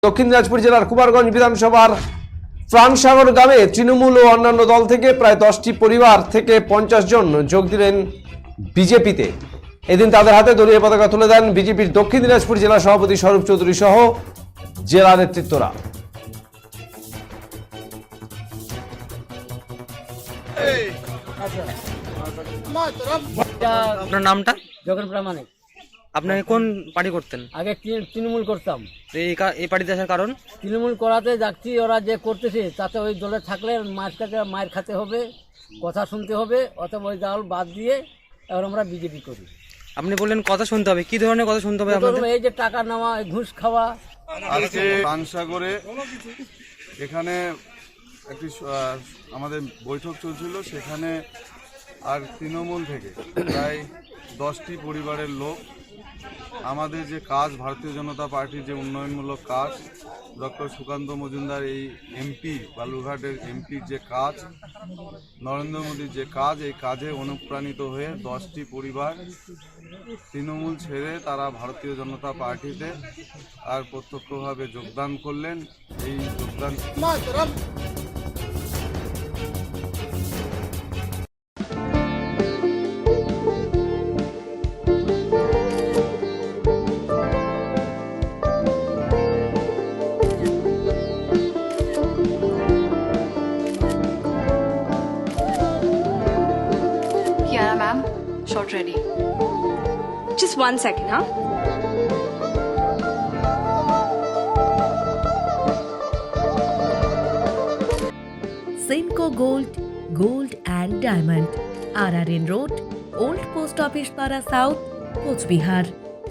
দক্ষিণ দিনাজপুর জেলার কুমারগঞ্জ বিধানসভার প্রাণসাগর গ্রামে তৃণমূল ও অন্যান্য দল থেকে প্রায় 10টি পরিবার থেকে 50 জন যোগ দিলেন বিজেপিতে। এদিন তাদের হাতে দলীয় পতাকা তুলে দেন বিজেপির দক্ষিণ দিনাজপুর জেলা সভাপতি স্বরূপ চৌধুরী সহ জেলা নেতৃত্বরা। আপনার নামটা? জগন প্রামাণিক। আপনি কোন পার্টি করতেন? আগে তৃণমূল করতাম। তো এই পার্টিতে আসার কারণ? তৃণমূল করাতে যাচ্ছি, ওরা যে করতেছে তাতে ওই দলে থাকলে মায়ের খাতে হবে, কথা শুনতে হবে, অথবা ওই দল বাদ দিয়ে এবার আমরা বিজেপি করি। আপনি বললেন কথা শুনতে হবে, কি ধরনের কথা শুনতে হবে আপনাদের? এই যে টাকা নেওয়া, ঘুষ খাওয়া। আজকে প্রাণসাগরে এখানে একটি আমাদের বৈঠক চলছিল, সেখানে আর তৃণমূল থেকে প্রায় 10টি পরিবারের লোক আমাদের যে কাজ, ভারতীয় জনতা পার্টির যে উন্নয়নমূলক কাজ, ডক্টর সুকান্ত মজুমদার এই এমপি, বালুরঘাটের এমপির যে কাজ, নরেন্দ্র মোদীর যে কাজ, এই কাজে অনুপ্রাণিত হয়ে 10টি পরিবার তৃণমূল ছেড়ে তারা ভারতীয় জনতা পার্টিতে আর প্রত্যক্ষভাবে যোগদান করলেন। এই যোগদান Kiara ma'am, shot ready. Just 1 second, huh? Simco Gold and Diamond, RRN Road, Old Post Office Para South, Coach Bihar.